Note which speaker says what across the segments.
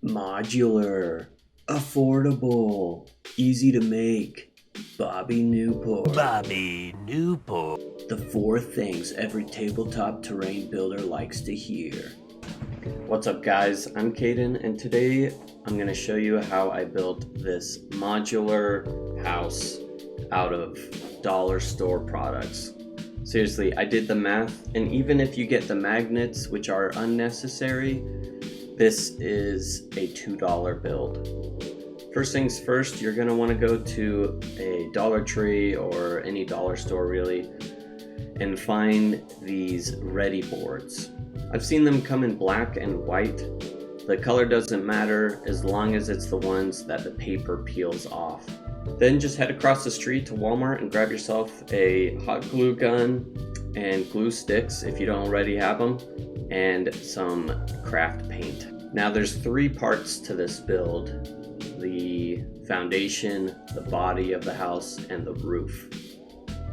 Speaker 1: Modular, affordable, easy to make. Bobby Newport. The four things every tabletop terrain builder likes to hear. What's up guys, I'm Caden and today I'm going to show you how I built this modular house out of dollar store products. Seriously, I did the math, and even if you get the magnets, which are unnecessary, this is a $2 build. First things first, you're going to want to go to a Dollar Tree or any dollar store really and find these ready boards. I've seen them come in black and white. The color doesn't matter as long as it's the ones that the paper peels off. Then just head across the street to Walmart and grab yourself a hot glue gun and glue sticks if you don't already have them, and some craft paint. Now there's three parts to this build: the foundation, the body of the house, and the roof.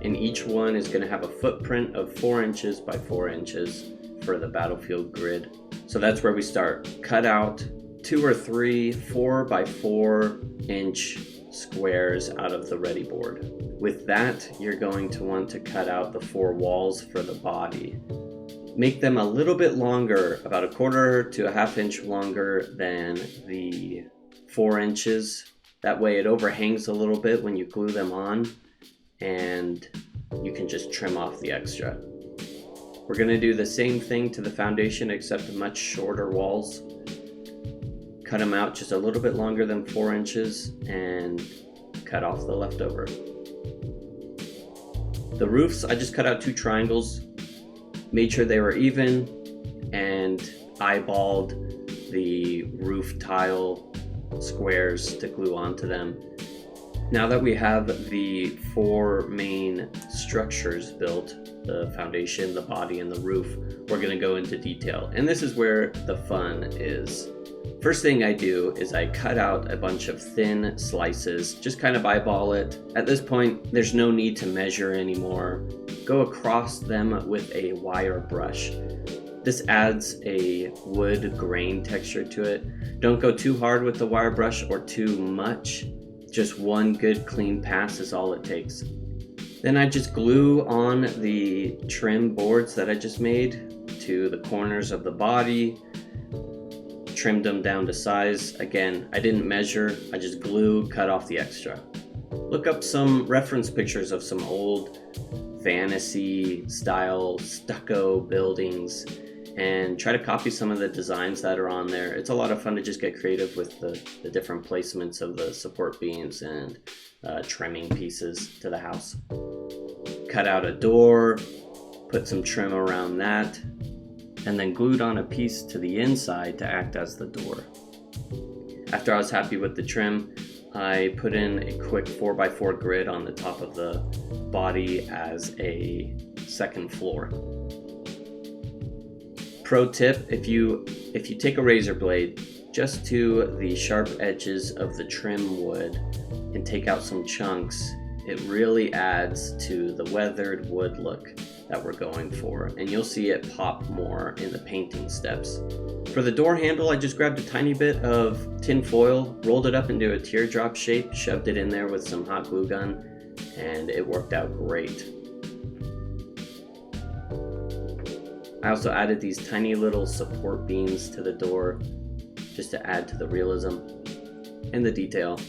Speaker 1: And each one is going to have a footprint of 4 inches by 4 inches for the battlefield grid. So that's where we start. Cut out 2 or 3 4 by 4 inch squares out of the ready board. With that, you're going to want to cut out the 4 walls for the body. Make them a little bit longer, about 1/4 to 1/2 inch longer than the 4 inches. That way it overhangs a little bit when you glue them on, and you can just trim off the extra. We're going to do the same thing to the foundation, except much shorter walls. Cut them out just a little bit longer than 4 inches and cut off the leftover. The roofs, I just cut out 2 triangles, made sure they were even, and eyeballed the roof tile squares to glue onto them. Now that we have the 4 main structures built, the foundation, the body, and the roof, we're going to go into detail. And this is where the fun is. First thing I do is I cut out a bunch of thin slices, just kind of eyeball it. At this point, there's no need to measure anymore. Go across them with a wire brush. This adds a wood grain texture to it. Don't go too hard with the wire brush or too much. Just one good clean pass is all it takes. Then I just glue on the trim boards that I just made to the corners of the body. Trimmed them down to size. Again, I didn't measure, I just glue, cut off the extra. Look up some reference pictures of some old fantasy style stucco buildings and try to copy some of the designs that are on there. It's a lot of fun to just get creative with the different placements of the support beams and trimming pieces to the house. Cut out a door, put some trim around that, and then glued on a piece to the inside to act as the door. After I was happy with the trim, I put in a quick 4x4 grid on the top of the body as a second floor. Pro tip, if you take a razor blade just to the sharp edges of the trim wood and take out some chunks, it really adds to the weathered wood look that we're going for, and you'll see it pop more in the painting steps. For the door handle, I just grabbed a tiny bit of tin foil, rolled it up into a teardrop shape, shoved it in there with some hot glue gun, and it worked out great. I also added these tiny little support beams to the door just to add to the realism and the detail.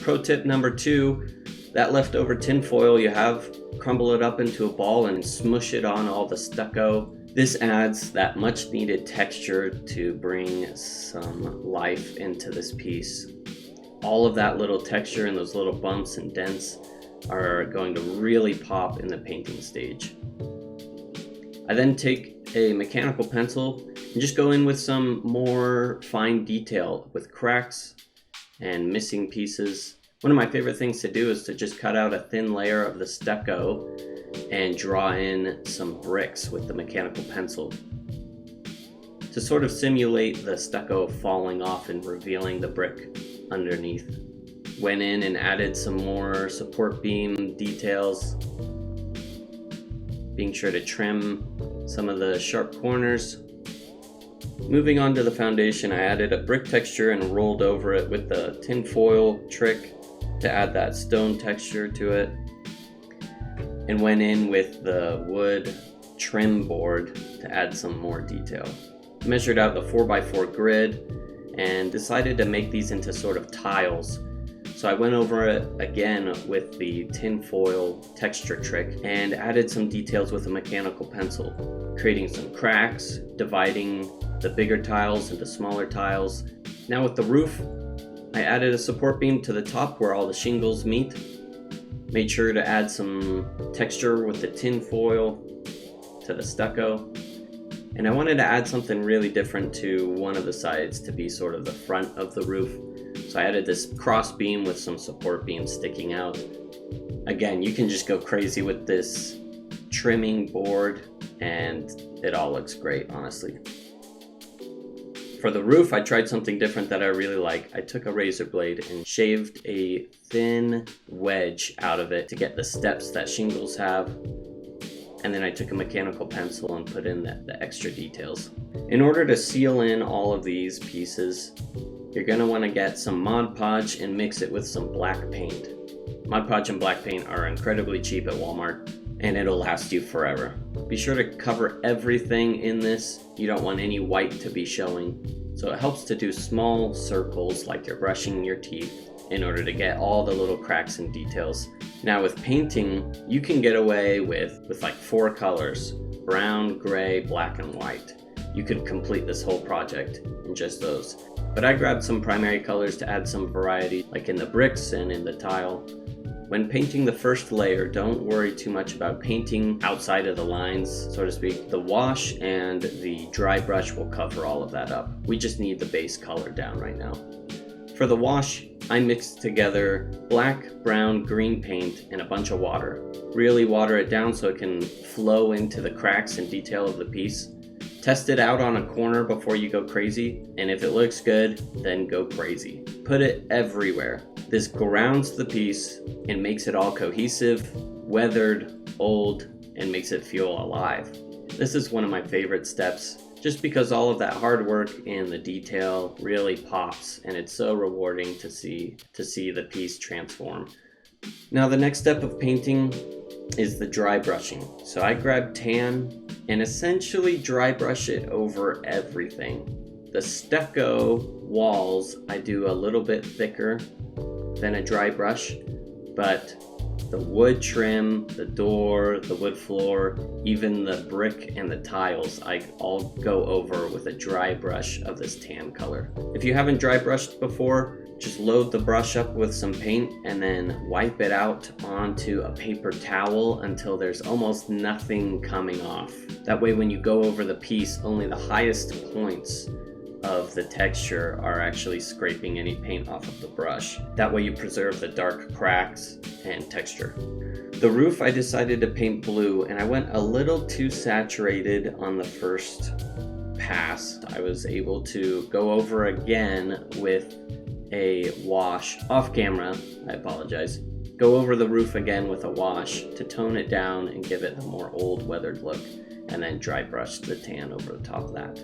Speaker 1: Pro tip number 2, that leftover tin foil you have, crumble it up into a ball and smush it on all the stucco. This adds that much needed texture to bring some life into this piece. All of that little texture and those little bumps and dents are going to really pop in the painting stage. I then take a mechanical pencil and just go in with some more fine detail with cracks and missing pieces. One of my favorite things to do is to just cut out a thin layer of the stucco and draw in some bricks with the mechanical pencil to sort of simulate the stucco falling off and revealing the brick underneath. Went in and added some more support beam details, being sure to trim some of the sharp corners. Moving on to the foundation, I added a brick texture and rolled over it with the tin foil trick to add that stone texture to it, and went in with the wood trim board to add some more detail. Measured out the 4x4 grid and decided to make these into sort of tiles. So I went over it again with the tin foil texture trick and added some details with a mechanical pencil, creating some cracks, dividing the bigger tiles into smaller tiles. Now with the roof, I added a support beam to the top where all the shingles meet. Made sure to add some texture with the tin foil to the stucco. And I wanted to add something really different to one of the sides to be sort of the front of the roof. So I added this cross beam with some support beams sticking out. Again, you can just go crazy with this trimming board and it all looks great, honestly. For the roof, I tried something different that I really like. I took a razor blade and shaved a thin wedge out of it to get the steps that shingles have. And then I took a mechanical pencil and put in the extra details. In order to seal in all of these pieces, you're going to want to get some Mod Podge and mix it with some black paint. Mod Podge and black paint are incredibly cheap at Walmart and it'll last you forever. Be sure to cover everything in this. You don't want any white to be showing. So it helps to do small circles like you're brushing your teeth in order to get all the little cracks and details. Now with painting, you can get away with like 4 colors: brown, gray, black, and white. You could complete this whole project in just those. But I grabbed some primary colors to add some variety, like in the bricks and in the tile. When painting the first layer, don't worry too much about painting outside of the lines, so to speak. The wash and the dry brush will cover all of that up. We just need the base color down right now. For the wash, I mixed together black, brown, green paint and a bunch of water. Really water it down so it can flow into the cracks and detail of the piece. Test it out on a corner before you go crazy, and if it looks good, then go crazy. Put it everywhere. This grounds the piece and makes it all cohesive, weathered, old, and makes it feel alive. This is one of my favorite steps, just because all of that hard work in the detail really pops, and it's so rewarding to see the piece transform. Now the next step of painting is the dry brushing. So I grabbed tan and essentially dry brush it over everything. The stucco walls I do a little bit thicker than a dry brush, but the wood trim, the door, the wood floor, even the brick and the tiles, I all go over with a dry brush of this tan color. If you haven't dry brushed before, just load the brush up with some paint and then wipe it out onto a paper towel until there's almost nothing coming off. That way when you go over the piece, only the highest points of the texture are actually scraping any paint off of the brush. That way you preserve the dark cracks and texture. The roof I decided to paint blue, and I went a little too saturated on the first pass. I was able to go over again with a wash off camera. I apologize. Go over the roof again with a wash to tone it down and give it a more old weathered look, and then dry brush the tan over the top of that.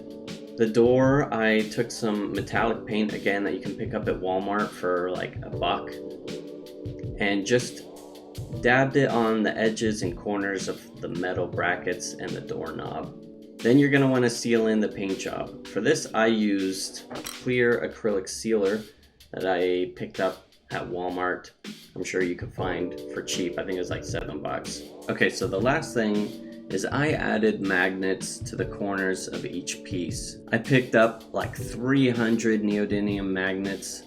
Speaker 1: The door, I took some metallic paint again that you can pick up at Walmart for like $1 and just dabbed it on the edges and corners of the metal brackets and the doorknob. Then you're going to want to seal in the paint job. For this I used clear acrylic sealer that I picked up at Walmart. I'm sure you could find for cheap. I think it was like $7. Okay, so the last thing is I added magnets to the corners of each piece. I picked up like 300 neodymium magnets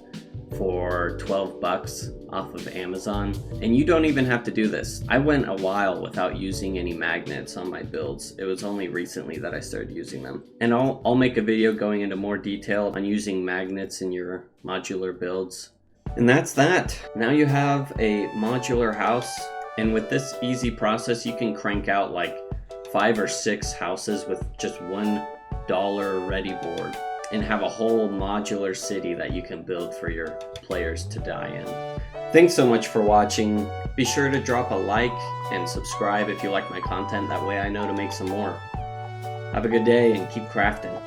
Speaker 1: for $12 off of Amazon, and you don't even have to do this. I went a while without using any magnets on my builds. It was only recently that I started using them, and I'll make a video going into more detail on using magnets in your modular builds. And that's that. Now you have a modular house, and with this easy process you can crank out like 5 or 6 houses with just $1 ready board and have a whole modular city that you can build for your players to die in. Thanks so much for watching. Be sure to drop a like and subscribe if you like my content. That way I know to make some more. Have a good day and keep crafting.